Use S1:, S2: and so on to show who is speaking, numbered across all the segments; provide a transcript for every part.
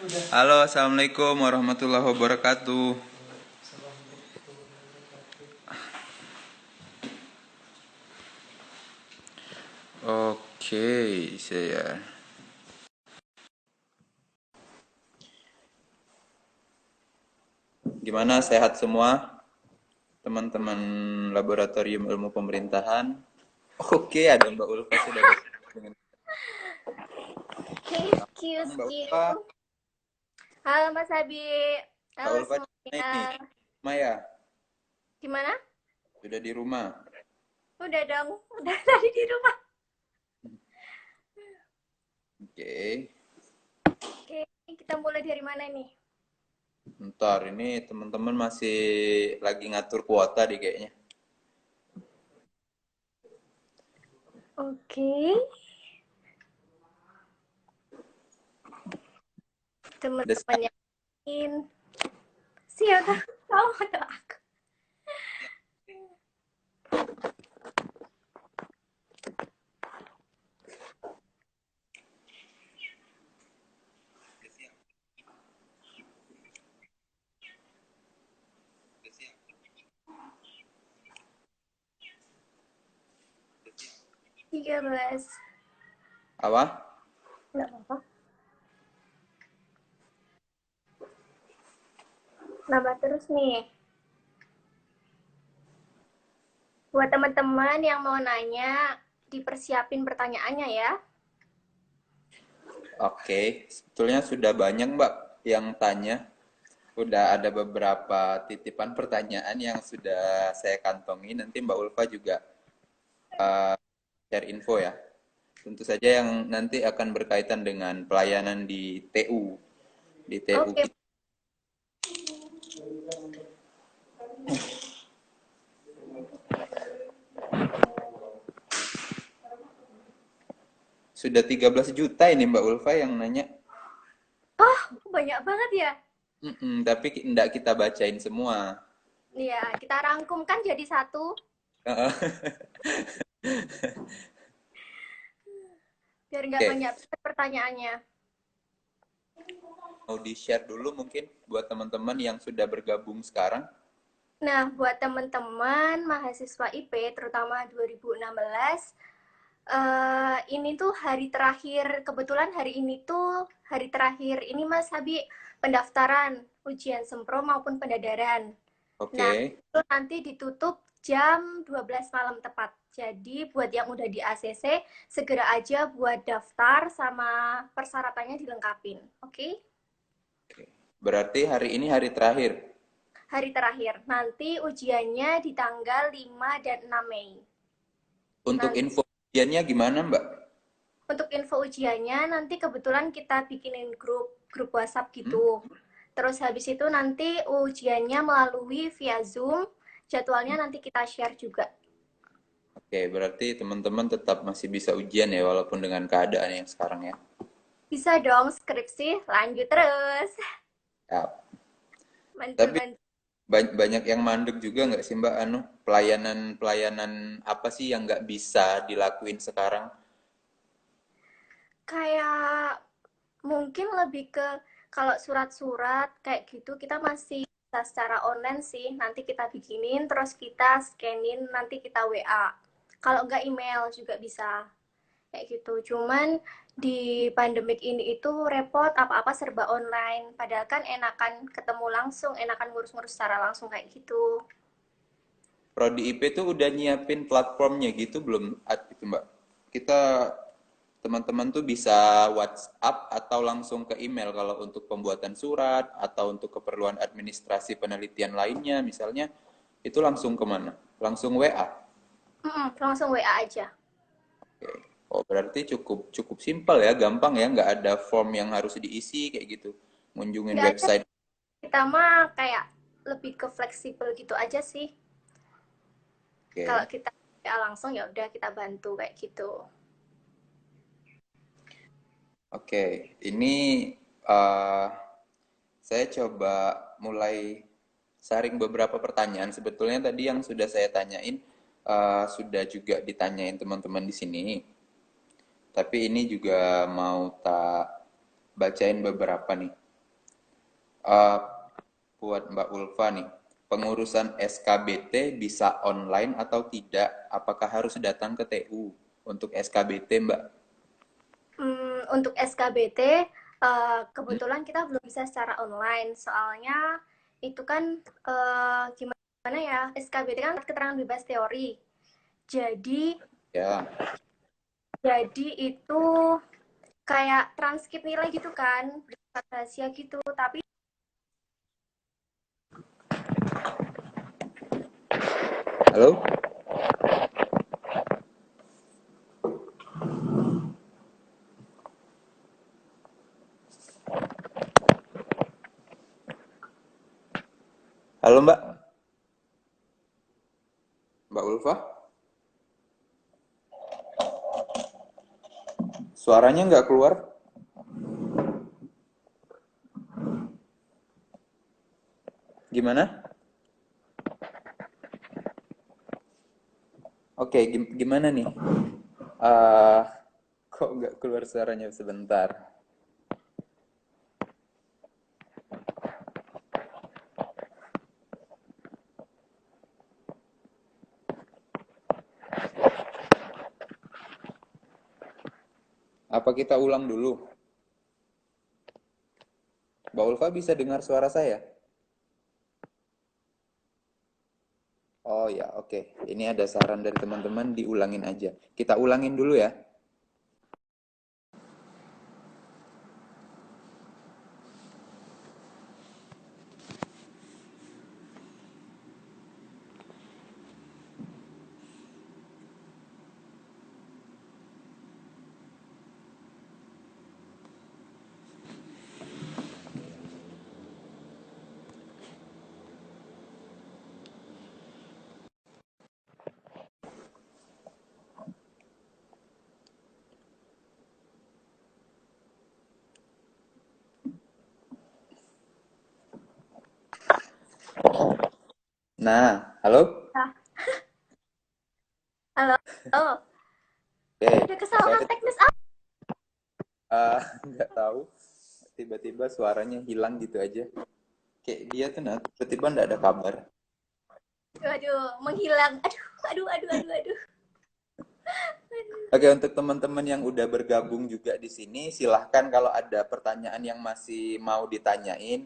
S1: Halo, assalamualaikum warahmatullahi wabarakatuh. Oke, saya. Gimana, sehat semua, teman-teman laboratorium ilmu pemerintahan? Oke, ada Mbak Ulfa sudah dengan
S2: Excuse
S1: Mbak
S2: you.
S1: Ulfa.
S2: Halo Mas Abi.
S1: Mbak
S2: Halo
S1: Ulfa di mana
S2: semuanya.
S1: ini? Maya,
S2: Gimana?
S1: sudah di rumah.
S2: Udah dong. Udah tadi di rumah.
S1: Oke,
S2: Oke, kita mulai dari mana nih?
S1: ntar ini teman-teman masih lagi ngatur kuota di kayaknya.
S2: Oke.
S1: Udah
S2: Teman-teman
S1: siap?
S2: yang lain. Siapa? Tahu atau aku? 13.
S1: Apa?
S2: Enggak apa-apa. Nambah terus nih. Buat teman-teman yang mau nanya, dipersiapin pertanyaannya ya.
S1: Oke, sebetulnya sudah banyak Mbak yang tanya. Udah ada beberapa titipan pertanyaan yang sudah saya kantongi. Nanti Mbak Ulfa juga share info ya. Tentu saja yang nanti akan berkaitan dengan pelayanan di TU. Di TU
S2: Oke.
S1: kita sudah 13 juta ini Mbak Ulfa yang nanya.
S2: Oh, banyak banget ya.
S1: Tapi tidak kita bacain semua.
S2: Iya, kita rangkumkan jadi satu biar nggak
S1: Oke,
S2: banyak pertanyaannya.
S1: mau di-share dulu mungkin buat teman-teman yang sudah bergabung sekarang.
S2: Nah, buat teman-teman mahasiswa IP, terutama 2016, ini tuh hari terakhir, kebetulan hari ini tuh hari terakhir ini Mas Habi, pendaftaran ujian sempro maupun pendadaran. Nah,
S1: Oke.
S2: itu nanti ditutup jam 12 malam tepat. Jadi buat yang udah di ACC, segera aja buat daftar sama persyaratannya dilengkapin. Oke?
S1: Berarti hari ini hari terakhir.
S2: Hari terakhir. Nanti ujiannya di tanggal 5 dan 6 Mei.
S1: Untuk
S2: Nanti
S1: info ujiannya gimana Mbak?
S2: untuk info ujiannya nanti kebetulan kita bikinin grup WhatsApp
S1: Hmm?
S2: gitu. Terus habis itu nanti ujiannya melalui via Zoom. Jadwalnya nanti kita share juga.
S1: Oke, berarti teman-teman tetap masih bisa ujian ya walaupun dengan keadaan yang sekarang ya.
S2: Bisa dong skripsi lanjut terus.
S1: Ya. Tapi
S2: Bantu-bantu.
S1: banyak yang mandek juga nggak sih Mbak anu pelayanan apa sih yang nggak bisa dilakuin sekarang?
S2: Kayak mungkin lebih ke kalau surat-surat kayak gitu kita masih bisa secara online sih. Nanti kita bikinin terus kita scanin nanti kita WA. Kalau nggak email juga bisa. Kayak gitu. Cuman di pandemik ini itu repot apa-apa serba online. Padahal kan enakan ketemu langsung, enakan ngurus-ngurus secara langsung kayak gitu.
S1: Prodi IP tuh udah nyiapin platformnya gitu belum itu Mbak? Kita teman-teman tuh bisa WhatsApp atau langsung ke email kalau untuk pembuatan surat atau untuk keperluan administrasi penelitian lainnya misalnya itu langsung kemana? Langsung WA.
S2: Langsung WA aja.
S1: Oke. Oh, berarti cukup cukup simpel ya, gampang ya, nggak ada form yang harus diisi kayak gitu. Ngunjungin
S2: Nggak ada,
S1: website.
S2: kita mah kayak lebih ke fleksibel gitu aja sih. Kalau
S1: Oke.
S2: kita WA langsung ya udah kita bantu kayak gitu.
S1: Oke, ini eh, saya coba mulai saring beberapa pertanyaan. Sebetulnya tadi yang sudah saya tanyain sudah juga ditanyain teman-teman di sini. Tapi ini juga mau tak bacain beberapa nih. Eh, buat Mbak Ulfa nih, pengurusan SKBT bisa online atau tidak? Apakah harus datang ke TU untuk SKBT, Mbak?
S2: Untuk SKBT, kebetulan kita belum bisa secara online, soalnya itu kan gimana ya, SKBT kan keterangan bebas teori. Jadi,
S1: Ya.
S2: jadi itu kayak transkrip nilai gitu kan, bersifat rahasia gitu. Tapi
S1: Halo? Halo, Mbak? Mbak Ulfa? Suaranya nggak keluar? Gimana? Oke, gimana nih? Eh, kok nggak keluar suaranya sebentar? Apa kita ulang dulu? Mbak Ulfa bisa dengar suara saya? Oh ya, oke. Ini ada saran dari teman-teman, diulangin aja. Kita ulangin dulu ya. Nah, halo?
S2: ya, halo, oh,
S1: Oke,
S2: ada
S1: saya
S2: kesalahan teknis apa?
S1: nggak tahu. Tiba-tiba suaranya hilang gitu aja. Kayak dia tuh nah, tiba-tiba nggak ada kabar.
S2: Aduh, menghilang. Aduh, aduh, aduh, aduh, aduh.
S1: Oke, untuk teman-teman yang udah bergabung juga di sini, silahkan kalau ada pertanyaan yang masih mau ditanyain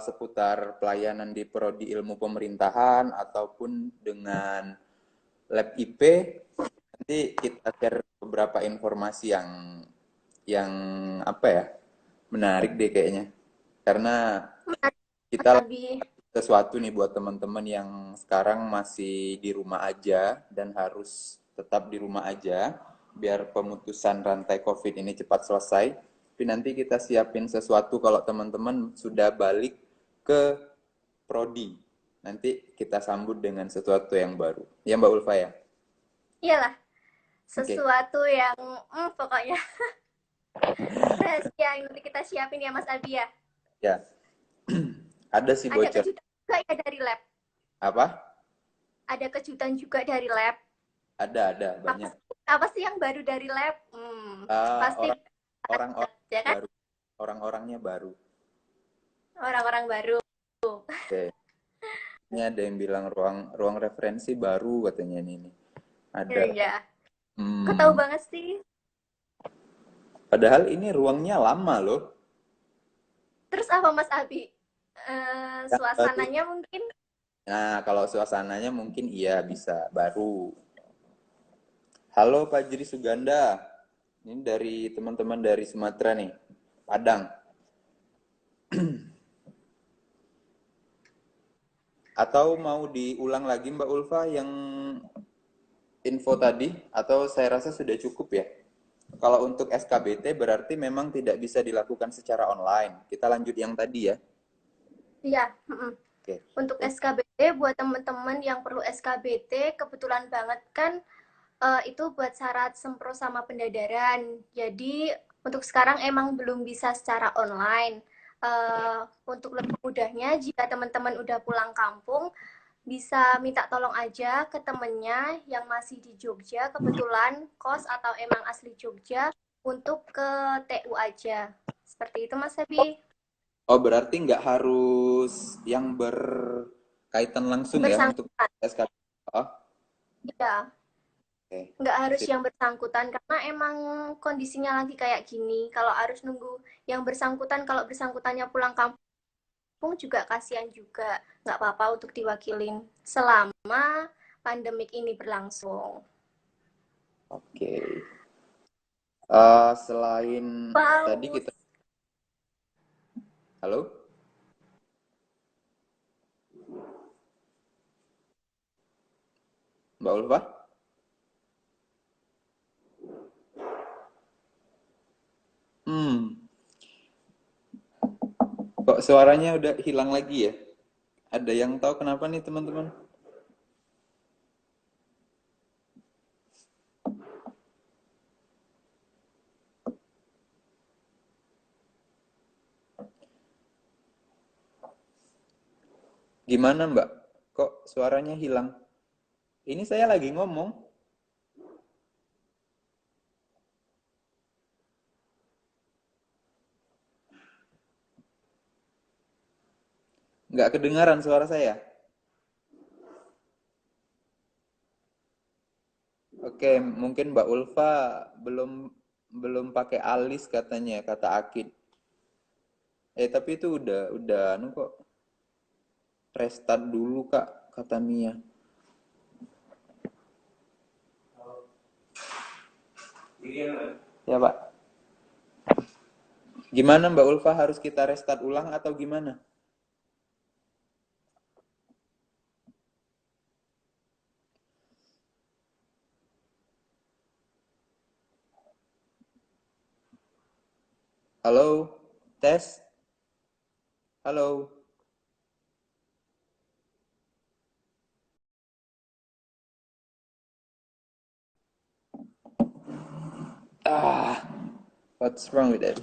S1: seputar pelayanan di Prodi Ilmu Pemerintahan ataupun dengan Lab IP, nanti kita share beberapa informasi yang apa ya, menarik deh kayaknya. Karena
S2: Mas
S1: kita
S2: Abi.
S1: sesuatu nih buat teman-teman yang sekarang masih di rumah aja dan harus tetap di rumah aja biar pemutusan rantai COVID ini cepat selesai. Tapi nanti kita siapin sesuatu kalau teman-teman sudah balik ke prodi. Nanti kita sambut dengan sesuatu yang baru. Ya Mbak Ulfa ya?
S2: Iyalah,
S1: Oke.
S2: sesuatu yang pokoknya rahasia yang nanti kita siapin ya Mas Abi ya.
S1: Ya, ada sih
S2: Ada
S1: bocor.
S2: kejutan juga ya dari lab.
S1: Apa?
S2: Ada kejutan juga dari lab.
S1: Ada
S2: Apa
S1: banyak.
S2: sih, apa sih yang baru dari lab? Pasti
S1: Orang orang-orang
S2: ya kan?
S1: baru, orang-orangnya baru.
S2: Orang-orang baru.
S1: Oke. Ini ada yang bilang ruang ruang referensi baru katanya ini nih. Ada.
S2: Iya. Kok tahu
S1: Hmm,
S2: banget sih?
S1: padahal ini ruangnya lama loh.
S2: Terus apa Mas Abi?
S1: Yang baru.
S2: Suasananya mungkin
S1: Nah, kalau suasananya mungkin iya bisa baru. Halo Pak Jiri Suganda. Ini dari teman-teman dari Sumatera nih. Padang. Atau mau diulang lagi Mbak Ulfa yang info tadi? Atau saya rasa sudah cukup ya? Kalau untuk SKBT berarti memang tidak bisa dilakukan secara online. Kita lanjut yang tadi ya.
S2: ya.
S1: Oke.
S2: Untuk SKBT buat teman-teman yang perlu SKBT kebetulan banget kan itu buat syarat sempro sama pendadaran. Jadi untuk sekarang emang belum bisa secara online. Untuk lebih mudahnya jika teman-teman udah pulang kampung bisa minta tolong aja ke temennya yang masih di Jogja, kebetulan kos atau emang asli Jogja, untuk ke TU aja. Seperti itu Mas Abi.
S1: Oh, berarti nggak harus yang berkaitan langsung ya untuk
S2: Bersangkutan.
S1: SKP. Oh,
S2: Ya,
S1: oke.
S2: nggak harus
S1: Sip.
S2: yang bersangkutan karena emang kondisinya lagi kayak gini. Kalau harus nunggu yang bersangkutan, kalau bersangkutannya pulang kampung juga kasihan juga. Nggak apa-apa untuk diwakilin selama pandemik ini berlangsung.
S1: Oke. Selain tadi
S2: Paus.
S1: kita, halo, Mbak Ulfa? Hmm, kok suaranya udah hilang lagi ya? Ada yang tahu kenapa nih teman-teman? Gimana Mbak? Kok suaranya hilang? Ini saya lagi ngomong, nggak kedengaran suara saya. Oke, mungkin Mbak Ulfa belum belum pakai alis katanya, kata Akid. Tapi itu udah anu kok. Restart dulu Kak, kata Mia. Ya Pak. Gimana Mbak Ulfa, harus kita restart ulang atau gimana? Halo? Tes? Halo? Ah, what's wrong with it?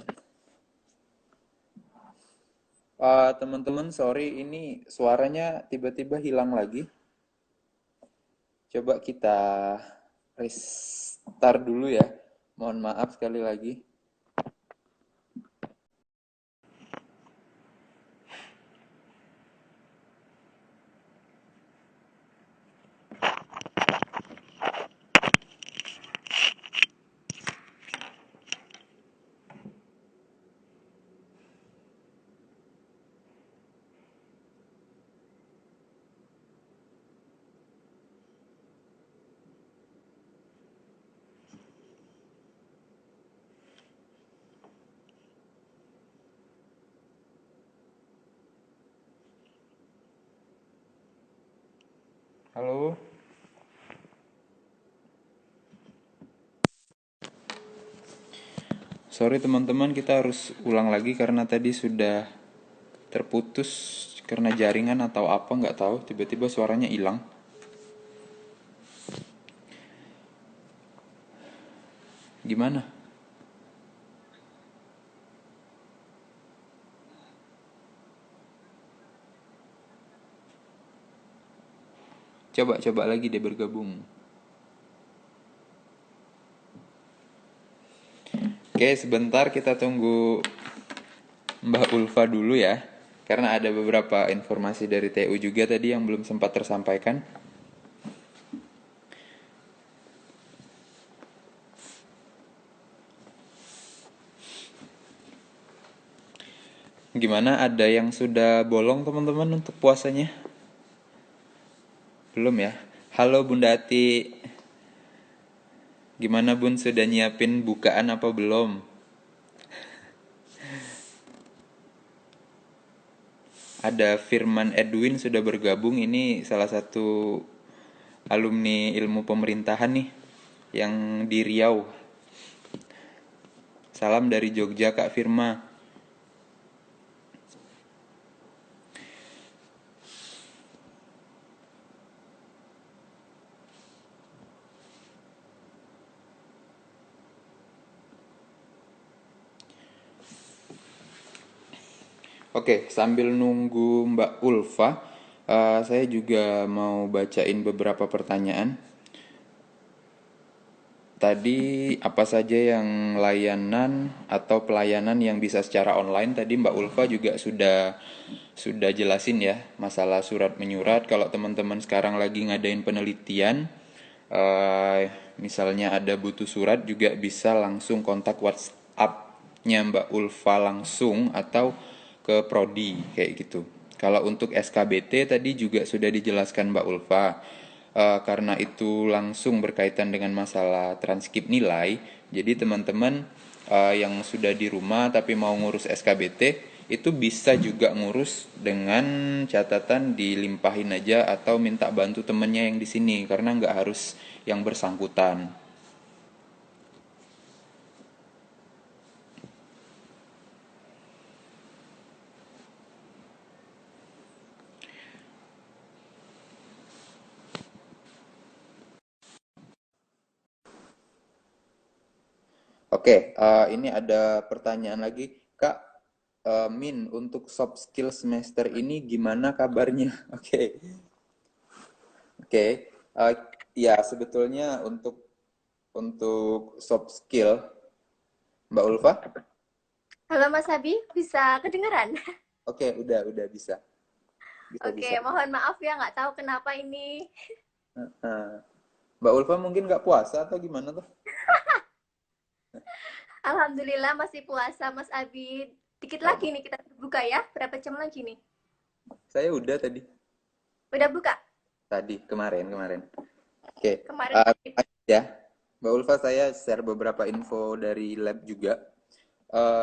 S1: Teman-teman, sorry ini suaranya tiba-tiba hilang lagi. Coba kita restart dulu ya. Mohon maaf sekali lagi. Halo? Sorry teman-teman, kita harus ulang lagi karena tadi sudah terputus karena jaringan atau apa nggak tahu, tiba-tiba suaranya hilang. Gimana? Coba lagi deh bergabung. Oke, sebentar kita tunggu Mbak Ulfa dulu ya. Karena ada beberapa informasi dari TU juga tadi yang belum sempat tersampaikan. Gimana, ada yang sudah bolong teman-teman untuk puasanya? Belum ya? Halo Bunda Ati. Gimana Bun, sudah nyiapin bukaan apa belum? Ada Firman Edwin sudah bergabung, ini salah satu alumni ilmu pemerintahan nih yang di Riau. Salam dari Jogja Kak Firma. Oke, sambil nunggu Mbak Ulfa, saya juga mau bacain beberapa pertanyaan. Tadi apa saja yang layanan atau pelayanan yang bisa secara online tadi Mbak Ulfa juga sudah jelasin ya masalah surat menyurat. Kalau teman-teman sekarang lagi ngadain penelitian, misalnya ada butuh surat juga bisa langsung kontak WhatsApp-nya Mbak Ulfa langsung atau ke prodi kayak gitu. Kalau untuk SKBT tadi juga sudah dijelaskan Mbak Ulfa. Karena itu langsung berkaitan dengan masalah transkrip nilai, jadi teman-teman yang sudah di rumah tapi mau ngurus SKBT itu bisa juga ngurus dengan catatan dilimpahin aja atau minta bantu temennya yang di sini karena nggak harus yang bersangkutan. Oke, ini ada pertanyaan lagi, Kak. Min, untuk soft skill semester ini gimana kabarnya? Oke, oke. Eh, ya sebetulnya untuk soft skill, Mbak Ulfa.
S2: Halo Mas Abi, bisa kedengeran?
S1: Oke, udah bisa,
S2: Oke,
S1: bisa.
S2: mohon maaf ya nggak tahu kenapa ini.
S1: Nah, Mbak Ulfa mungkin nggak puasa atau gimana tuh?
S2: Alhamdulillah masih puasa Mas Abi. Dikit
S1: Oh,
S2: lagi nih kita buka ya. Berapa jam lagi nih?
S1: saya udah tadi,
S2: Udah buka?
S1: kemarin. Oke,
S2: Kemarin maghrib.
S1: ya, Mbak Ulfa saya share beberapa info dari lab juga.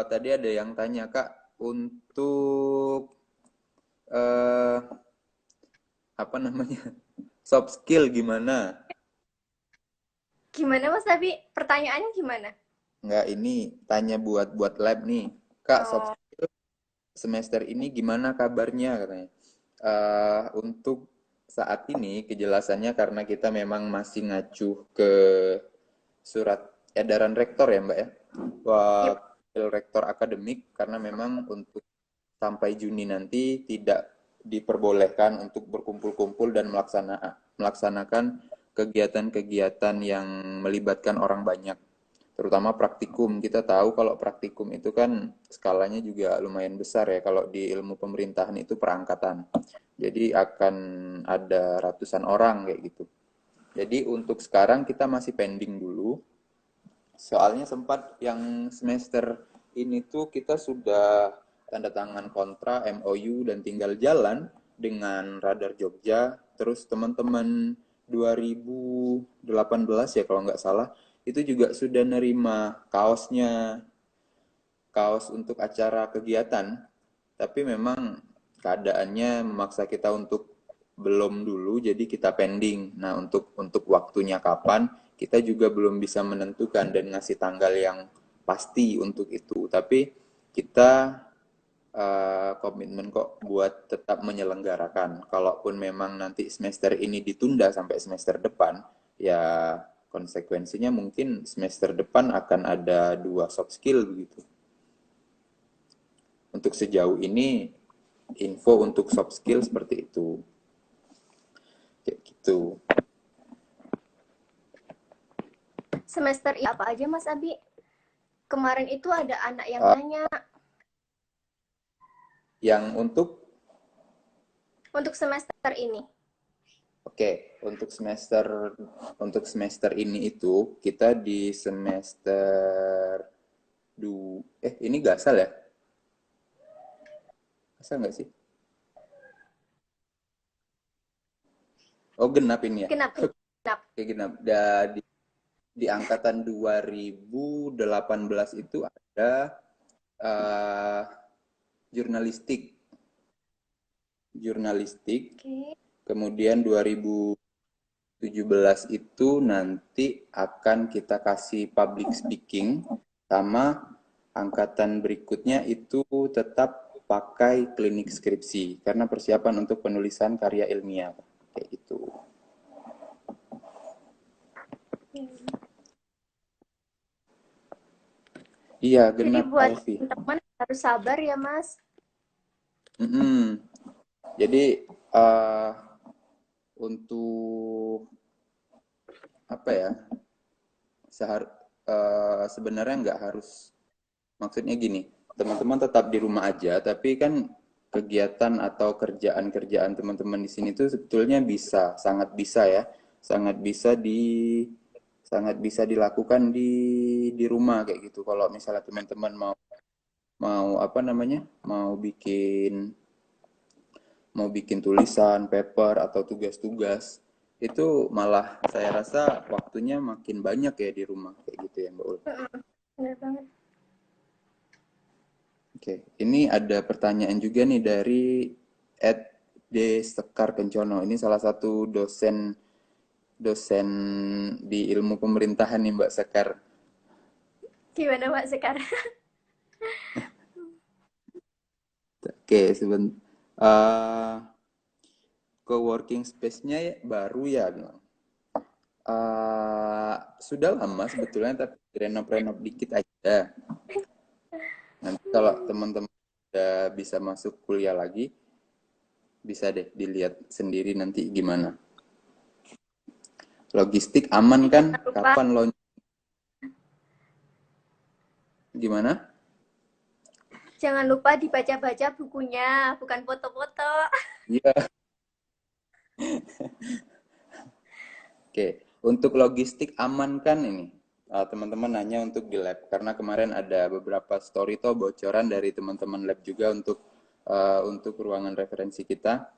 S1: Tadi ada yang tanya Kak, untuk eh, apa namanya soft skill gimana?
S2: Gimana Mas Abi? Pertanyaannya gimana?
S1: Nggak, ini tanya buat lab nih, Kak, soft
S2: Oh,
S1: skill semester ini gimana kabarnya katanya. Untuk saat ini kejelasannya karena kita memang masih ngacu ke surat edaran rektor ya Mbak ya.
S2: yep.
S1: Wakil rektor akademik karena memang untuk sampai Juni nanti tidak diperbolehkan untuk berkumpul-kumpul dan melaksanakan kegiatan-kegiatan yang melibatkan orang banyak. Terutama praktikum. Kita tahu kalau praktikum itu kan skalanya juga lumayan besar ya kalau di ilmu pemerintahan itu perangkatan. Jadi akan ada ratusan orang kayak gitu. Jadi untuk sekarang kita masih pending dulu. Soalnya sempat yang semester ini tuh kita sudah tanda tangan kontra MOU dan tinggal jalan dengan Radar Jogja. Terus teman-teman 2018 ya kalau nggak salah itu juga sudah nerima kaosnya, kaos untuk acara kegiatan. Tapi memang keadaannya memaksa kita untuk belum dulu, jadi kita pending. Nah, untuk waktunya kapan, kita juga belum bisa menentukan dan ngasih tanggal yang pasti untuk itu. Tapi kita komitmen kok buat tetap menyelenggarakan. Kalaupun memang nanti semester ini ditunda sampai semester depan, ya konsekuensinya mungkin semester depan akan ada dua soft skill begitu. Untuk sejauh ini info untuk soft skill seperti itu. Kayak gitu.
S2: Semester ini apa aja Mas Abi? Kemarin itu ada anak yang
S1: Uh,
S2: nanya
S1: yang
S2: untuk semester ini.
S1: oke, untuk semester ini itu kita di semester ini gasal ya? Gasal nggak sih? Oh, genap ini ya.
S2: Genap, genap.
S1: Oke, genap. Di angkatan 2018 itu ada uh, jurnalistik. Jurnalistik.
S2: Oke.
S1: Kemudian 2017 itu nanti akan kita kasih public speaking, sama angkatan berikutnya itu tetap pakai klinik skripsi karena persiapan untuk penulisan karya ilmiah kayak gitu. Iya,
S2: Jadi
S1: genap
S2: buat
S1: Alfi.
S2: teman-teman harus sabar ya Mas.
S1: Mm-mm. Jadi untuk apa ya? sebenarnya nggak harus, maksudnya gini, teman-teman tetap di rumah aja, tapi kan kegiatan atau kerjaan-kerjaan teman-teman di sini tuh sebetulnya bisa, sangat bisa ya, sangat bisa sangat bisa dilakukan di rumah kayak gitu. Kalau misalnya teman-teman mau mau apa namanya, mau bikin tulisan, paper atau tugas-tugas, itu malah saya rasa waktunya makin banyak ya di rumah kayak gitu ya Mbak Ul.
S2: Bener banget.
S1: Oke, ini ada pertanyaan juga nih dari Ed D. Sekar Kencono. Ini salah satu dosen dosen di ilmu pemerintahan nih Mbak Sekar.
S2: Gimana Mbak sekarang?
S1: Oke, co-working space-nya baru ya bilang. Sudah lama sebetulnya tapi renov-renov dikit aja. Nanti kalau teman-teman udah bisa masuk kuliah lagi, bisa deh dilihat sendiri nanti gimana. Logistik aman kan?
S2: Jangan lupa,
S1: Kapan gimana?
S2: jangan lupa dibaca-baca bukunya, bukan foto-foto.
S1: Iya. Oke, untuk logistik aman kan ini? Teman-teman nanya untuk di lab karena kemarin ada beberapa story atau bocoran dari teman-teman lab juga untuk ruangan referensi kita.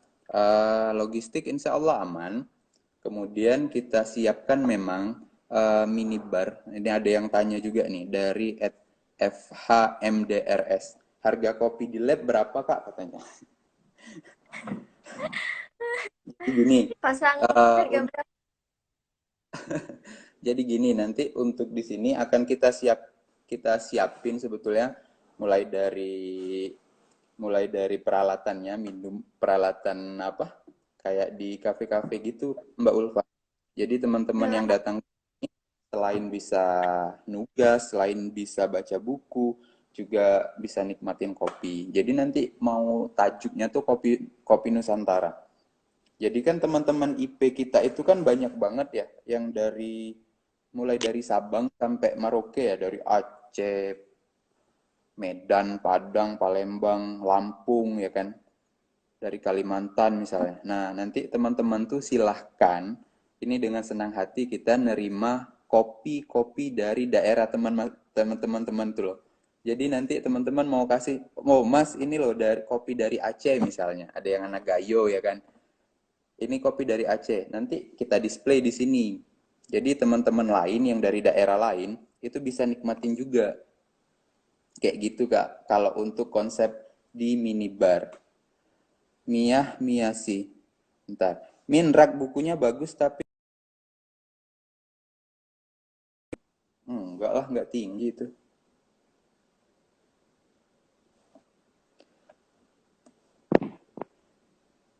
S1: Logistik insya Allah aman. Kemudian kita siapkan memang minibar. Ini ada yang tanya juga nih dari FHMDRS. Harga kopi di lab berapa Kak katanya? Jadi gini,
S2: Pasang
S1: eh,
S2: harga berapa?
S1: Jadi gini, nanti untuk di sini akan kita siapin sebetulnya mulai dari mulai dari peralatannya, minum peralatan apa? Kayak di kafe-kafe gitu, Mbak Ulfa. Jadi teman-teman yang datang ini selain bisa nugas, selain bisa baca buku, juga bisa nikmatin kopi. Jadi nanti mau tajuknya tuh kopi kopi Nusantara. Jadi kan teman-teman IP kita itu kan banyak banget ya, yang mulai dari Sabang sampai Merauke ya, dari Aceh, Medan, Padang, Palembang, Lampung ya kan, dari Kalimantan misalnya. Nah, nanti teman-teman tuh silahkan, ini dengan senang hati kita nerima kopi-kopi dari daerah teman-teman tuh loh. Jadi nanti teman-teman mau kasih, oh Mas ini loh dari kopi dari Aceh misalnya, ada yang anak Gayo ya kan, ini kopi dari Aceh. Nanti kita display di sini. Jadi teman-teman lain yang dari daerah lain itu bisa nikmatin juga. Kayak gitu Kak. Kalau untuk konsep di minibar. Miyah Miyasi. Bentar. Min rak bukunya bagus tapi enggak lah, enggak tinggi itu.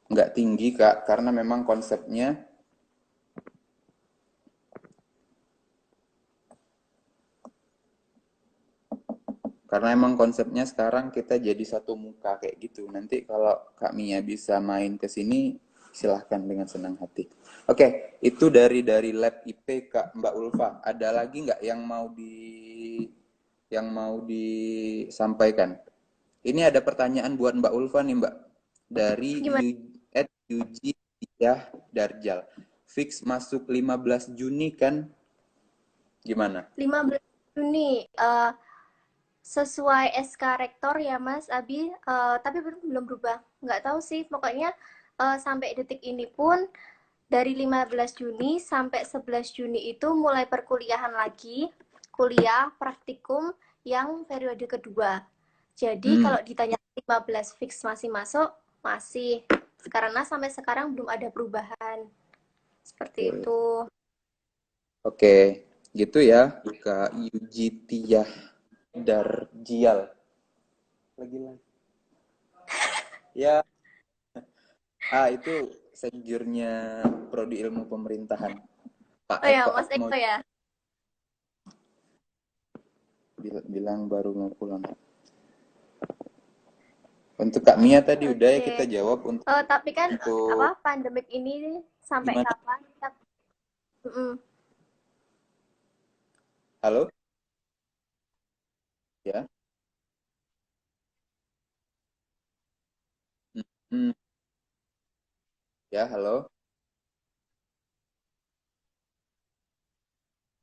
S1: Enggak tinggi Kak, karena memang konsepnya Karena emang konsepnya sekarang kita jadi satu muka kayak gitu. Nanti kalau Kak Mia bisa main ke sini, silahkan dengan senang hati. Oke, itu dari lab IP Kak Mbak Ulfa. Ada lagi nggak yang mau disampaikan? Ini ada pertanyaan buat Mbak Ulfa nih Mbak. Dari
S2: Gimana?
S1: Yuji Tiyah Darjal. Fix masuk 15 Juni kan? Gimana?
S2: 15 Juni. Sesuai SK Rektor ya Mas Abi, tapi belum berubah. Nggak tahu sih, pokoknya sampai detik ini pun dari 15 Juni sampai 11 Juni itu mulai perkuliahan lagi, kuliah praktikum yang periode kedua. Jadi
S1: Hmm,
S2: kalau ditanya 15 fix masih masuk, masih. Karena sampai sekarang belum ada perubahan. Seperti
S1: oke.
S2: itu.
S1: Oke, gitu ya, Kak Yuji Tiyah Darjial. Lagi-lagi. Ya, itu sejurnya Prodi Ilmu Pemerintahan. Pak
S2: Oh ya,
S1: Eko
S2: Mas
S1: mau
S2: Eko ya.
S1: bilang baru mau pulang. Untuk Kak Mia tadi udah ya kita
S2: Oke.
S1: jawab
S2: Tapi kan apa
S1: untuk
S2: pandemik ini sampai
S1: gimana?
S2: kapan? Mm-mm.
S1: Halo? Ya? Hmm, ya, halo?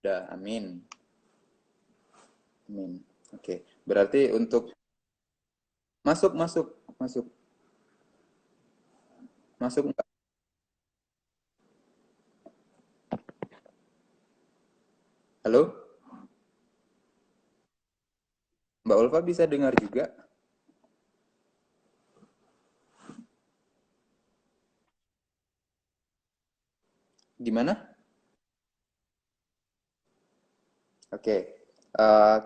S1: Udah, amin. Amin. Oke, berarti untuk masuk, masuk, masuk, masuk Mbak. Halo? Mbak Ulfa bisa dengar juga? Gimana? Oke,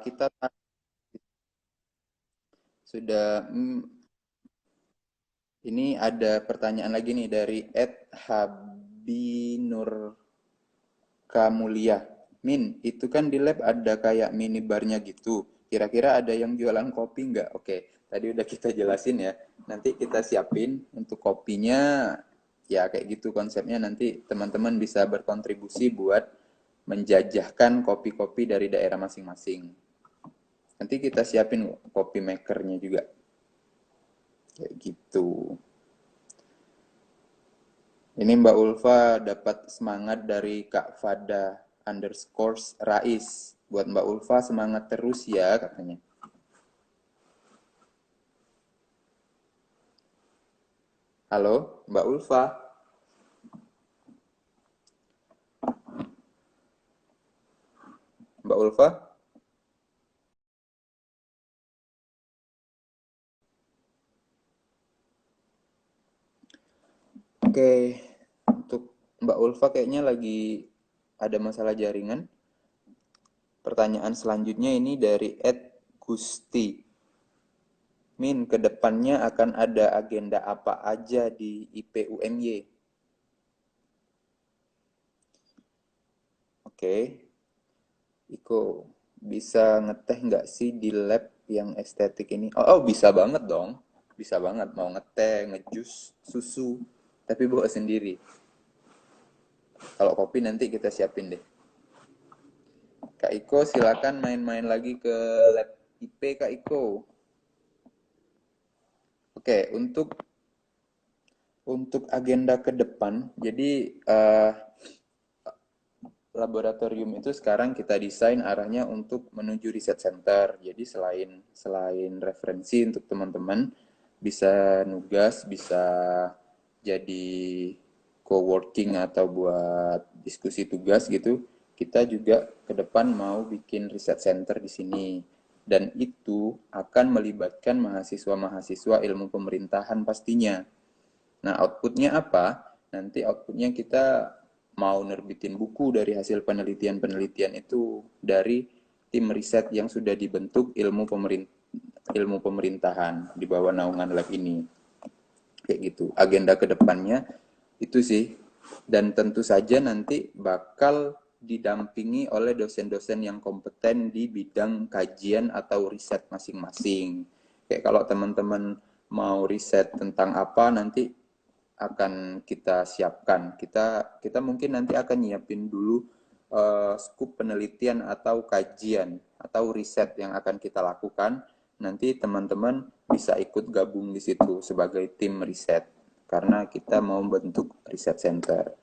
S1: kita sudah, ini ada pertanyaan lagi nih dari Ed Habinur Kamulia. Min, itu kan di lab ada kayak minibarnya gitu. Kira-kira ada yang jualan kopi nggak? Oke, tadi udah kita jelasin ya. Nanti kita siapin untuk kopinya, ya kayak gitu konsepnya. Nanti teman-teman bisa berkontribusi buat menjajahkan kopi-kopi dari daerah masing-masing. Nanti kita siapin kopi makernya juga. Kayak gitu. Ini Mbak Ulfa dapat semangat dari Kak Fada underscore Rais. Buat Mbak Ulfa semangat terus ya katanya. Halo Mbak Ulfa. Mbak Ulfa. Oke, untuk Mbak Ulfa kayaknya lagi ada masalah jaringan. Pertanyaan selanjutnya ini dari Ed Gusti. Min, kedepannya akan ada agenda apa aja di IPUMY? Oke, Iko, bisa ngeteh nggak sih di lab yang estetik ini? Oh, oh, bisa banget dong. Bisa banget mau ngeteh, ngejus, susu, tapi bawa sendiri. Kalau kopi nanti kita siapin deh. Kak Iko silakan main-main lagi ke lab IP Kak Iko. Oke, untuk agenda ke depan, jadi laboratorium itu sekarang kita desain arahnya untuk menuju riset center. Jadi selain referensi untuk teman-teman bisa nugas, bisa jadi co-working atau buat diskusi tugas gitu. Kita juga ke depan mau bikin riset center di sini. Dan itu akan melibatkan mahasiswa-mahasiswa ilmu pemerintahan pastinya. Nah, outputnya apa? Nanti outputnya kita mau nerbitin buku dari hasil penelitian-penelitian itu dari tim riset yang sudah dibentuk ilmu pemerintahan di bawah naungan lab ini. Kayak gitu. Agenda kedepannya itu sih. Dan tentu saja nanti bakal didampingi oleh dosen-dosen yang kompeten di bidang kajian atau riset masing-masing. Kayak kalau teman-teman mau riset tentang apa nanti akan kita siapkan. Kita mungkin nanti akan nyiapin dulu skup penelitian atau kajian atau riset yang akan kita lakukan. Nanti teman-teman bisa ikut gabung di situ sebagai tim riset karena kita mau bentuk riset center.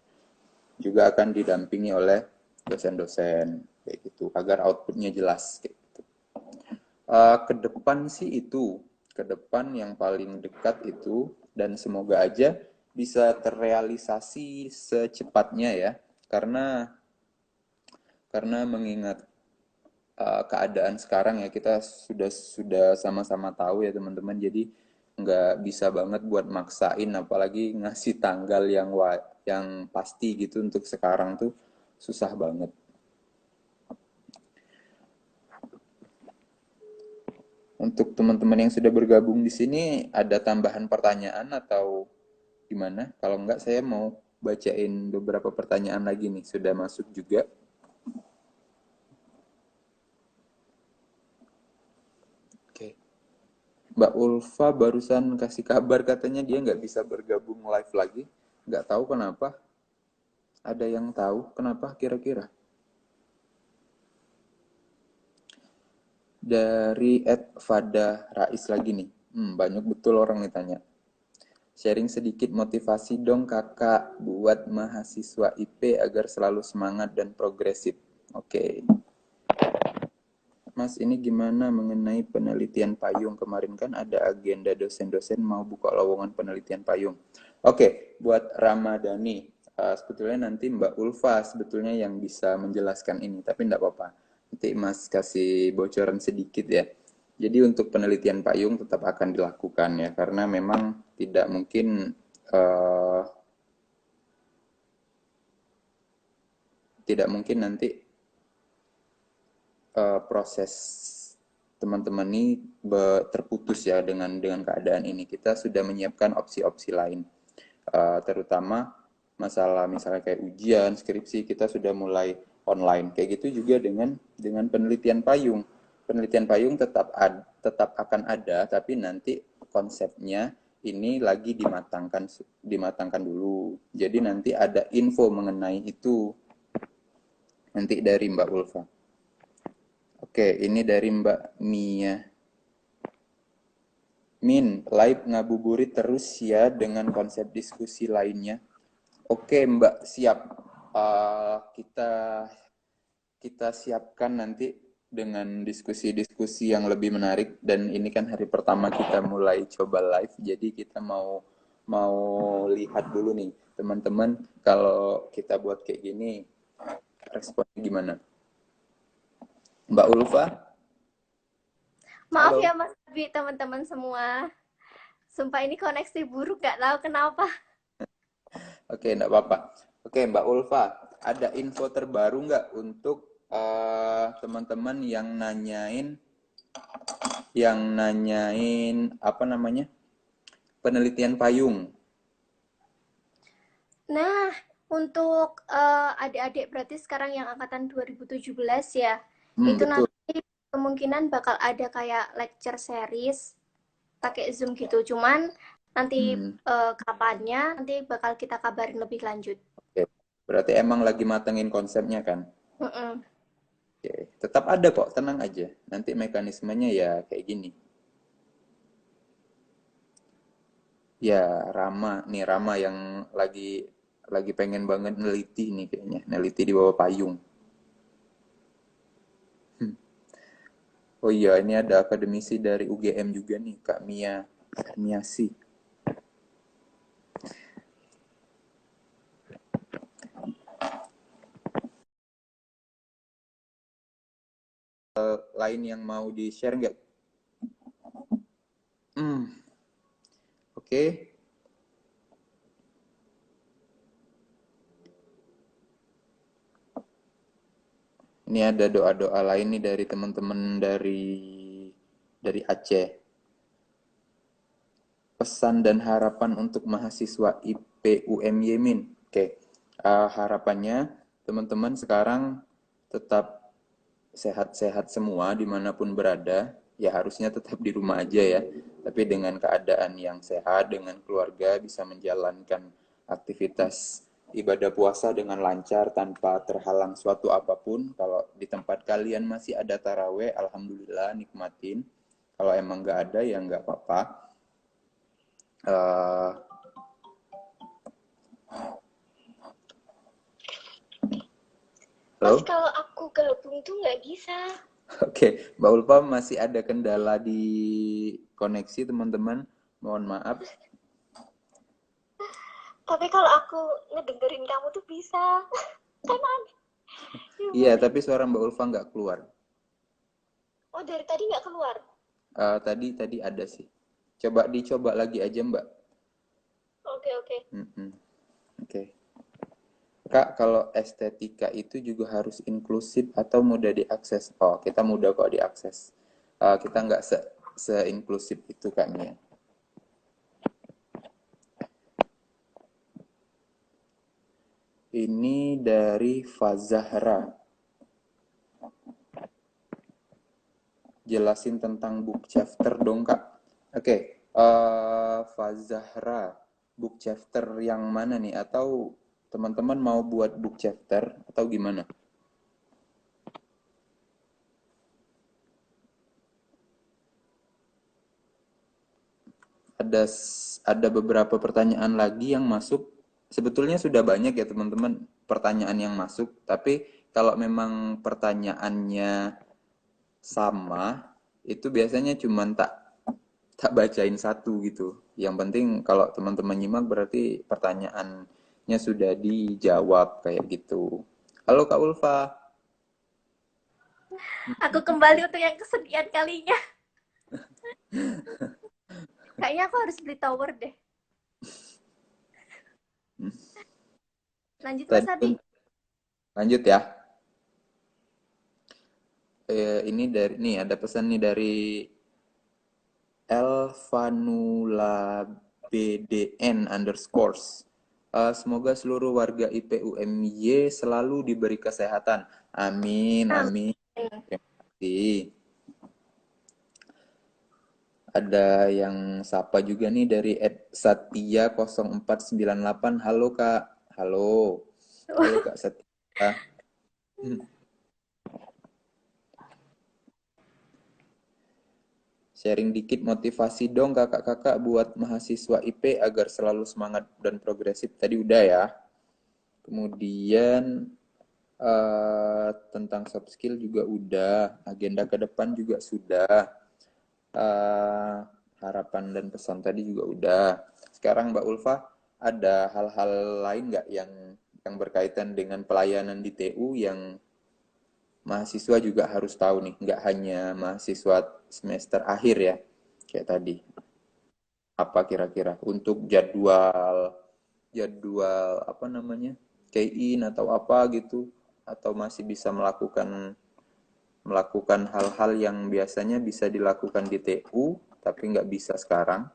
S1: Juga akan didampingi oleh dosen-dosen kayak gitu agar outputnya jelas kayak gitu. Ke depan sih itu, ke depan yang paling dekat itu dan semoga aja bisa terrealisasi secepatnya ya. Karena mengingat keadaan sekarang ya kita sudah sama-sama tahu ya teman-teman. Jadi nggak bisa banget buat maksain apalagi ngasih tanggal yang pasti gitu untuk sekarang tuh susah banget. Untuk teman-teman yang sudah bergabung di sini, ada tambahan pertanyaan atau gimana? Kalau enggak, saya mau bacain beberapa pertanyaan lagi nih. Sudah masuk juga. Oke. Mbak Ulfa barusan kasih kabar katanya dia nggak bisa bergabung live lagi. Nggak tahu kenapa. Ada yang tahu kenapa kira-kira? Dari Fada Rais lagi nih. Banyak betul orang nih tanya. Sharing sedikit motivasi dong kakak buat mahasiswa IP agar selalu semangat dan progresif. Oke. Mas, ini gimana mengenai penelitian payung? Kemarin kan ada agenda dosen-dosen mau buka lowongan penelitian payung. Oke, buat Ramadhani, sebetulnya nanti Mbak Ulfa sebetulnya yang bisa menjelaskan ini, tapi enggak apa-apa. Nanti Mas kasih bocoran sedikit ya. Jadi untuk penelitian payung tetap akan dilakukan ya, karena memang eh, tidak mungkin nanti proses teman-teman ini terputus ya dengan keadaan ini. Kita sudah menyiapkan opsi-opsi lain, terutama masalah misalnya kayak ujian, skripsi kita sudah mulai online. Kayak gitu juga dengan penelitian payung. Penelitian payung tetap akan ada, tapi nanti konsepnya ini lagi dimatangkan dulu. Jadi nanti ada info mengenai itu nanti dari Mbak Ulfa. Oke, ini dari Mbak Mia. Min, live ngabuburit terus ya dengan konsep diskusi lainnya. Oke, Mbak, siap. Kita kita siapkan nanti dengan diskusi-diskusi yang lebih menarik, dan ini kan hari pertama kita mulai coba live, jadi kita mau mau lihat dulu nih teman-teman kalau kita buat kayak gini responnya gimana. Mbak Ulfa,
S2: Maaf
S1: halo.
S2: ya Mas Abi, teman-teman semua. Sumpah ini koneksi buruk, gak tahu kenapa.
S1: Oke, enggak apa-apa. Oke, Mbak Ulfa, ada info terbaru nggak untuk teman-teman yang nanyain apa namanya penelitian payung?
S2: Nah, untuk adik-adik berarti sekarang yang angkatan 2017 ya, itu
S1: Betul.
S2: nanti kemungkinan bakal ada kayak lecture series pakai Zoom gitu. Cuman nanti
S1: Hmm,
S2: kapannya nanti bakal kita kabarin lebih lanjut.
S1: oke. Berarti emang lagi matengin konsepnya kan?
S2: Mm-mm.
S1: Oke. Tetap ada kok, tenang aja. Nanti mekanismenya ya kayak gini. Ya, Rama yang lagi pengen banget neliti nih kayaknya, neliti di bawah payung. Oh iya, ini ada akademisi dari UGM juga nih, Kak Mia Sarmiasi. Lain yang mau di-share nggak? Hmm, oke. Ini ada doa-doa lain nih dari teman-teman dari Aceh. Pesan dan harapan untuk mahasiswa IPUM Yemin. Oke, harapannya teman-teman sekarang tetap sehat-sehat semua dimanapun berada. Ya harusnya tetap di rumah aja ya. Tapi dengan keadaan yang sehat, dengan keluarga bisa menjalankan aktivitas ibadah puasa dengan lancar tanpa terhalang suatu apapun. Kalau di tempat kalian masih ada taraweh, alhamdulillah nikmatin. Kalau emang nggak ada ya nggak apa-apa. Eh,
S2: Mas,
S1: Halo?
S2: kalau aku gabung tuh nggak bisa.
S1: Oke, Mbak Ulfa masih ada kendala di koneksi teman-teman. Mohon maaf.
S2: Tapi kalau aku ngedengerin kamu tuh bisa. Kan aneh. Ya
S1: Iya,
S2: ampun.
S1: tapi suara Mbak Ulfa nggak keluar.
S2: Oh, dari tadi nggak keluar.
S1: Tadi ada sih. Dicoba lagi aja Mbak.
S2: Oke, oke.
S1: Mm-mm. Oke. Kak, kalau estetika itu juga harus inklusif atau mudah diakses? Oh, kita mudah kok diakses. Kita nggak se-inklusif itu Kak Mia. Ini dari Fazahra. Jelasin tentang book chapter dong Kak. Oke, Fazahra, book chapter yang mana nih? Atau teman-teman mau buat book chapter atau gimana? ada beberapa pertanyaan lagi yang masuk. Sebetulnya sudah banyak ya teman-teman pertanyaan yang masuk, tapi kalau memang pertanyaannya sama, itu biasanya cuma tak tak bacain satu gitu. Yang penting kalau teman-teman nyimak berarti pertanyaannya sudah dijawab kayak gitu. Halo Kak Ulfa.
S2: Aku kembali untuk yang kesekian kalinya. Kayaknya aku harus beli tower deh. Lanjut Mas Abi.
S1: Lanjut ya. Ini dari nih ada pesan nih dari Elvanula BDN underscores. Semoga seluruh warga IPUMY selalu diberi kesehatan. Amin, amin. Terima kasih. Ada yang sapa juga nih dari @satya0498. Halo Kak. Halo. Halo Kak Satya. Sharing dikit motivasi dong kakak-kakak buat mahasiswa IP agar selalu semangat dan progresif. Tadi udah ya. Kemudian tentang soft skill juga udah. Agenda ke depan juga sudah. Harapan dan pesan tadi juga udah. Sekarang Mbak Ulfa, ada hal-hal lain nggak yang berkaitan dengan pelayanan di TU yang mahasiswa juga harus tahu nih, nggak hanya mahasiswa semester akhir ya, kayak tadi. Apa kira-kira untuk jadwal jadwal apa namanya, key-in atau apa gitu, atau masih bisa melakukan melakukan hal-hal yang biasanya bisa dilakukan di TU tapi nggak bisa sekarang.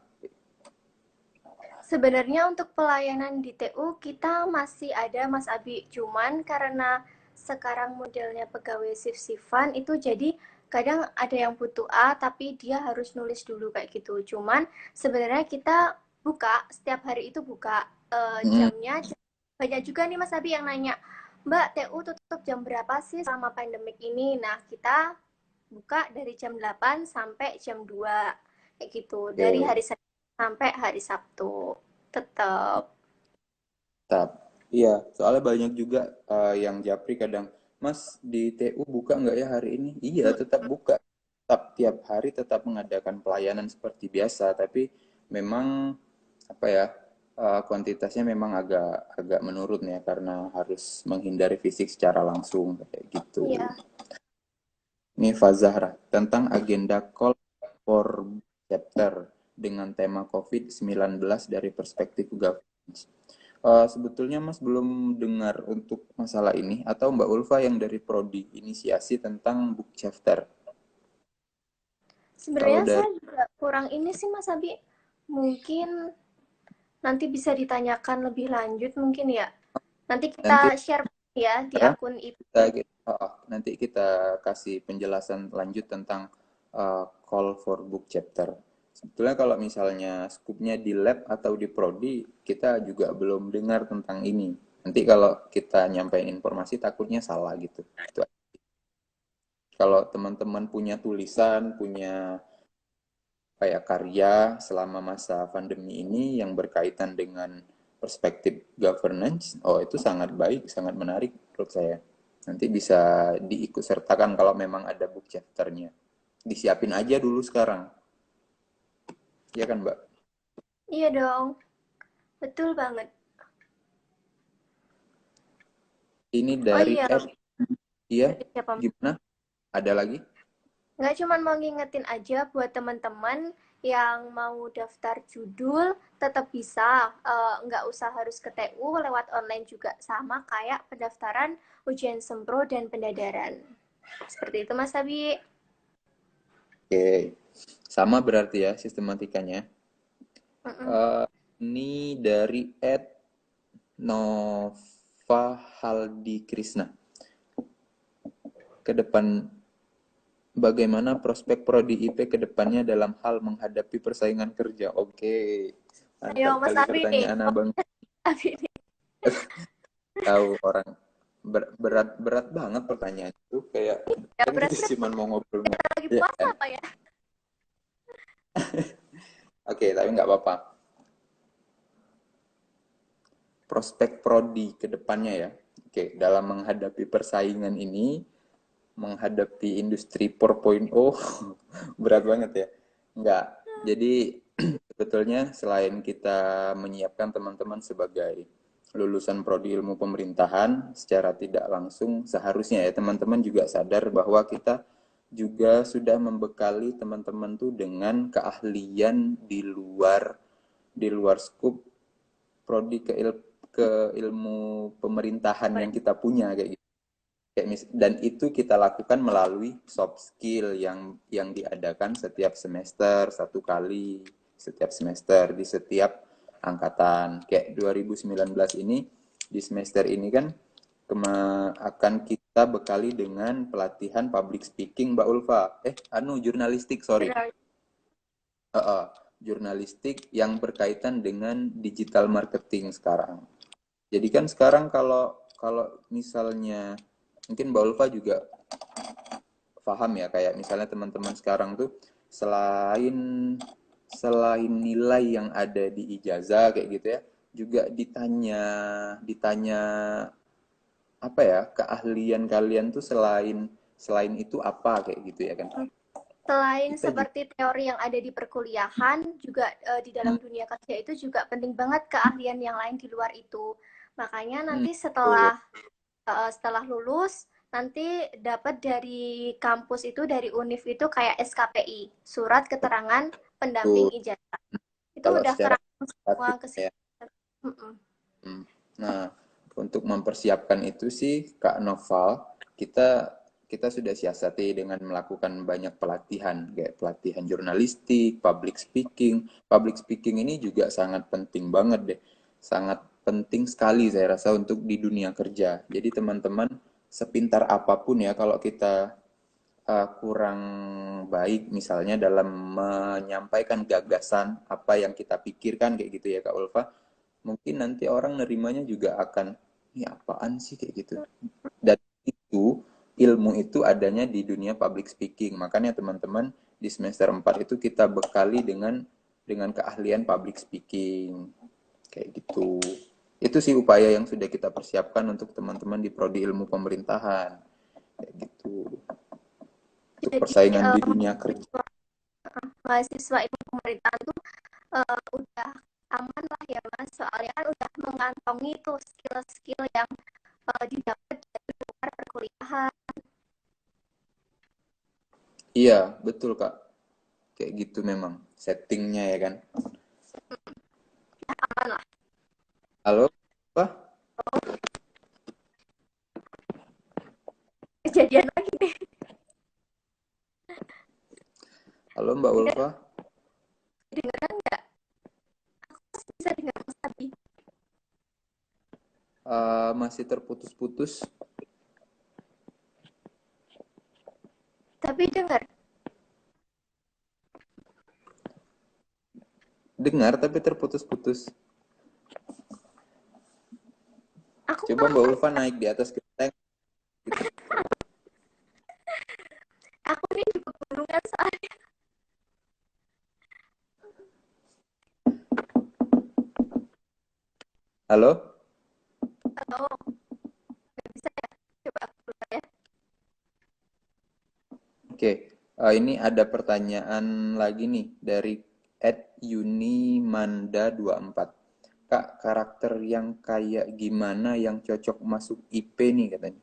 S2: Sebenarnya untuk pelayanan di TU kita masih ada Mas Abi, cuman karena sekarang modelnya pegawai shift-shiftan itu jadi kadang ada yang butuh A tapi dia harus nulis dulu kayak gitu. Cuman sebenarnya kita buka setiap hari itu buka jamnya. Banyak juga nih Mas Abi yang nanya, Mbak TU tutup jam berapa sih selama pandemik ini? Nah kita buka dari jam 8 sampai jam 2 kayak gitu. Dari
S1: Oke,
S2: hari Senin sampai hari Sabtu. Tetap.
S1: tetap. Iya, soalnya banyak juga yang japri kadang, Mas di TU buka nggak ya hari ini? Iya, tetap buka. Tetap tiap hari tetap mengadakan pelayanan seperti biasa, tapi memang apa ya, kuantitasnya memang agak agak menurun ya karena harus menghindari fisik secara langsung kayak gitu.
S2: Iya.
S1: Ini Fazahra tentang agenda call for chapter dengan tema COVID-19 dari perspektif governance. Sebetulnya Mas belum dengar untuk masalah ini atau Mbak Ulfa yang dari Prodi inisiasi tentang book chapter. Kalau
S2: Sebenarnya
S1: dari
S2: saya juga kurang ini sih Mas Abi. Mungkin nanti bisa ditanyakan lebih lanjut mungkin ya. Nanti
S1: nanti
S2: kita share ya di
S1: ya,
S2: akun itu.
S1: nanti kita kasih penjelasan lanjut tentang call for book chapter. Sebetulnya kalau misalnya skupnya di lab atau di prodi, kita juga belum dengar tentang ini. Nanti kalau kita nyampein informasi takutnya salah gitu. Kalau teman-teman punya tulisan, punya kayak karya selama masa pandemi ini yang berkaitan dengan perspektif governance, oh itu sangat baik, sangat menarik menurut saya. Nanti bisa diikut sertakan kalau memang ada book chapternya. Disiapin aja dulu sekarang. Ya kan, Mbak?
S2: Iya dong. Betul banget.
S1: Ini
S2: Oh
S1: dari
S2: iya,
S1: Ed. Iya,
S2: dari siapa?
S1: gimana? Ada lagi?
S2: Nggak cuma mau ngingetin aja buat teman-teman yang mau daftar judul tetap bisa, nggak usah harus ke TU, lewat online juga sama kayak pendaftaran ujian sempro dan pendadaran. Seperti itu Mas Abi.
S1: Oke. Sama berarti ya sistematikanya.
S2: Mm-mm.
S1: Eh, ini dari Ed Nova Haldi Krisna. Ke depan bagaimana prospek prodi IP ke depannya dalam hal menghadapi persaingan kerja? Oke,
S2: Ayo
S1: mantap
S2: Mas
S1: kali
S2: Abi nih.
S1: pertanyaan abang.
S2: Abi nih.
S1: Tahu orang berat berat banget pertanyaan itu kayak
S2: Ya
S1: kan kita
S2: berarti
S1: cuma mau ngobrol-ngobrol.
S2: lagi
S1: Ya
S2: puasa
S1: kan?
S2: apa ya?
S1: Oke, tapi nggak apa-apa. Prospek prodi ke depannya ya. Oke, dalam menghadapi persaingan ini, menghadapi industri 4.0, berat banget ya. Enggak. Jadi sebetulnya selain kita menyiapkan teman-teman sebagai lulusan prodi ilmu pemerintahan secara tidak langsung, seharusnya ya teman-teman juga sadar bahwa kita juga sudah membekali teman-teman tuh dengan keahlian di luar skup prodi ke ilmu pemerintahan yang kita punya kayak gitu. Dan itu kita lakukan melalui soft skill yang diadakan setiap semester satu kali, setiap semester di setiap angkatan. Kayak 2019 ini, di semester ini kan akan kita bekali dengan pelatihan public speaking, Mbak Ulfa. Jurnalistik, sorry. Jurnalistik yang berkaitan dengan digital marketing sekarang. Jadi kan sekarang kalau kalau misalnya mungkin Mbak Ulfa juga paham ya, kayak misalnya teman-teman sekarang tuh selain selain nilai yang ada di ijazah kayak gitu ya, juga ditanya ditanya apa ya, keahlian kalian tuh selain selain itu apa kayak gitu ya kan.
S2: Selain
S1: Kita juga
S2: seperti teori yang ada di perkuliahan, juga di dalam dunia kerja itu juga penting banget keahlian yang lain di luar itu. Makanya nanti
S1: betul.
S2: setelah lulus, nanti dapat dari kampus itu, dari univ itu kayak SKPI, surat keterangan pendamping
S1: Betul.
S2: ijazah. Itu
S1: Kalau
S2: udah
S1: secara
S2: terangkum
S1: kreatif
S2: semua ke
S1: ya.
S2: situ. Mm-mm.
S1: Nah, untuk mempersiapkan itu sih Kak Noval, kita kita sudah siasati dengan melakukan banyak pelatihan, kayak pelatihan jurnalistik, public speaking. Public speaking ini juga sangat penting banget deh. Sangat penting sekali saya rasa untuk di dunia kerja. Jadi teman-teman, sepintar apapun ya, kalau kita kurang baik misalnya dalam menyampaikan gagasan apa yang kita pikirkan kayak gitu ya Kak Ulfa, mungkin nanti orang nerimanya juga akan, ini apaan sih kayak gitu. Dan itu, ilmu itu adanya di dunia public speaking. Makanya teman-teman di semester 4 itu kita bekali dengan keahlian public speaking. Kayak gitu. Itu sih upaya yang sudah kita persiapkan untuk teman-teman di prodi ilmu pemerintahan. Kayak gitu. Untuk
S2: Jadi
S1: persaingan di dunia kerja.
S2: mahasiswa ilmu pemerintahan tuh udah aman lah ya Mas, soalnya kan udah mengantongi tuh skill-skill yang didapat dari luar perkuliahan.
S1: Iya, betul Kak. Kayak gitu memang settingnya ya kan.
S2: Aman lah.
S1: Halo? Apa?
S2: Kejadian lagi nih.
S1: Halo Mbak Ulfa?
S2: Dengeran nggak? Mas bisa dengar Mas Abi?
S1: Masih terputus-putus.
S2: Tapi dengar.
S1: Dengar tapi terputus-putus.
S2: Aku
S1: Coba Mbak
S2: malah,
S1: Ulfa naik di atas genteng gitu.
S2: aku nih di pegunungan soalnya.
S1: Halo?
S2: Halo, nggak bisa ya? Coba aku keluar ya.
S1: Oke, ini ada pertanyaan lagi nih dari @unimanda24. Kak, karakter yang kayak gimana yang cocok masuk IP nih katanya.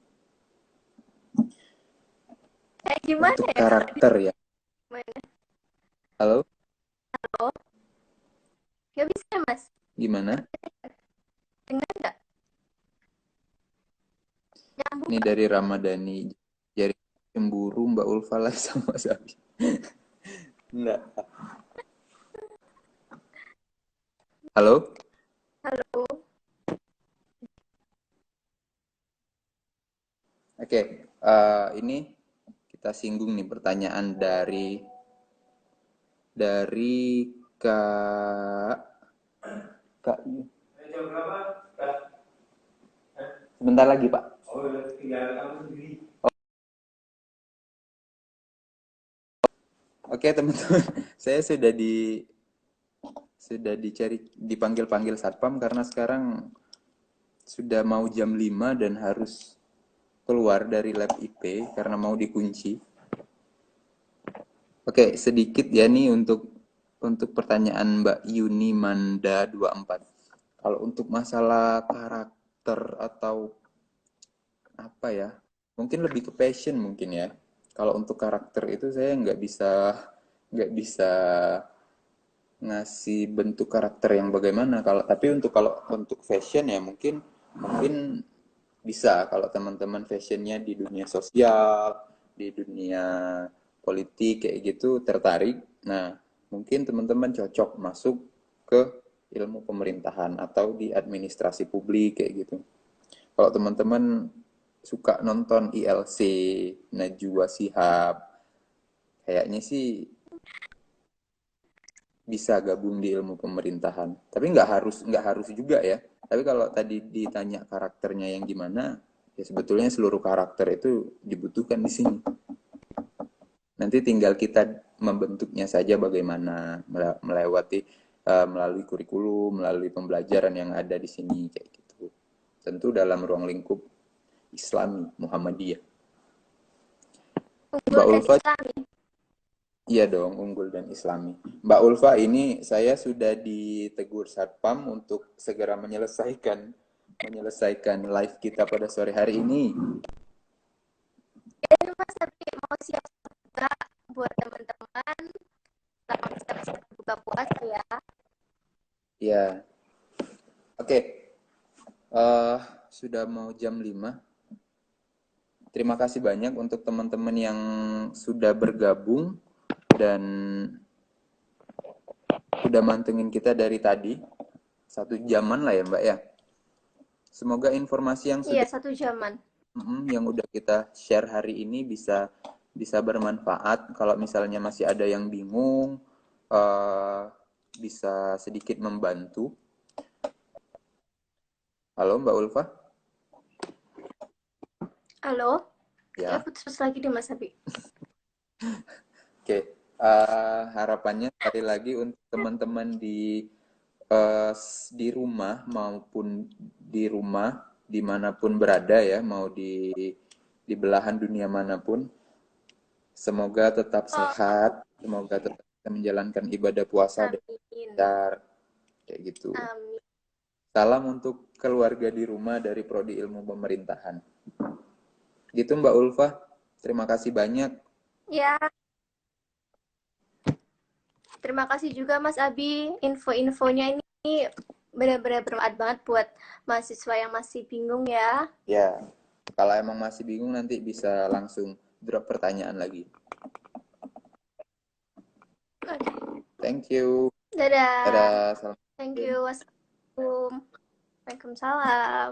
S2: Kayak gimana
S1: Untuk
S2: ya kalau di
S1: karakter ya.
S2: mana?
S1: Halo?
S2: Halo, nggak bisa ya Mas?
S1: Gimana?
S2: Dengar nggak? Nyambung
S1: Ini
S2: nggak?
S1: dari Ramadhani. Jadi cemburu Mbak Ulfa lagi sama Sabi. Enggak. Halo?
S2: Halo,
S1: Oke, ini kita singgung nih pertanyaan dari Kak Kak sebentar lagi Pak. Oke teman-teman, saya sudah di sudah dipanggil-panggil satpam karena sekarang sudah mau jam 5 dan harus keluar dari lab IP karena mau dikunci. Oke, sedikit ya nih untuk pertanyaan Mbak Yuni Manda 24. Kalau untuk masalah karakter atau apa ya? Mungkin lebih ke passion mungkin ya. Kalau untuk karakter itu saya nggak bisa ngasih bentuk karakter yang bagaimana. Kalau untuk fashion ya mungkin bisa kalau teman-teman fashionnya di dunia sosial, di dunia politik kayak gitu tertarik. Nah, mungkin teman-teman cocok masuk ke ilmu pemerintahan atau di administrasi publik kayak gitu. Kalau teman-teman suka nonton ILC, Najwa Shihab, kayaknya sih bisa gabung di ilmu pemerintahan. Tapi nggak harus juga ya. Tapi kalau tadi ditanya karakternya yang gimana, ya sebetulnya seluruh karakter itu dibutuhkan di sini. Nanti tinggal kita membentuknya saja bagaimana melalui kurikulum, melalui pembelajaran yang ada di sini kayak gitu. Tentu dalam ruang lingkup Islami Muhammadiyah.
S2: Unggul
S1: Mbak
S2: dan
S1: Ulfa,
S2: Islami.
S1: iya dong, unggul dan Islami. Mbak Ulfa, ini saya sudah ditegur Satpam untuk segera menyelesaikan live kita pada sore hari ini.
S2: Jadi Mas tapi mau siap juga buat teman-teman selamat siap-siap buka puasa ya.
S1: Ya, oke. Sudah mau jam 5. Terima kasih banyak untuk teman-teman yang sudah bergabung dan sudah mantengin kita dari tadi. 1 jaman lah ya Mbak ya. Semoga informasi
S2: Iya, 1 jaman.
S1: yang udah kita share hari ini bisa bisa bermanfaat. Kalau misalnya masih ada yang bingung, bisa sedikit membantu. Halo Mbak Ulfa?
S2: Halo? Ya,
S1: Ya,
S2: putus-putus lagi deh Mas Abi.
S1: oke. Harapannya sekali lagi untuk teman-teman di rumah maupun dimanapun berada ya, mau di belahan dunia manapun, semoga tetap
S2: Oh,
S1: sehat, semoga tetap bisa menjalankan ibadah puasa dengan
S2: amin.
S1: lancar, kayak gitu.
S2: Amin.
S1: Salam untuk keluarga di rumah dari Prodi Ilmu Pemerintahan. Gitu Mbak Ulfa, terima kasih banyak.
S2: Ya, terima kasih juga Mas Abi. Info-infonya ini benar-benar bermanfaat banget buat mahasiswa yang masih bingung ya.
S1: Ya, kalau emang masih bingung nanti bisa langsung drop pertanyaan lagi.
S2: Oke.
S1: Thank you.
S2: Dadah.
S1: Dadah,
S2: Thank
S1: assalamualaikum.
S2: you. Wassalamualaikum. Waalaikumsalam.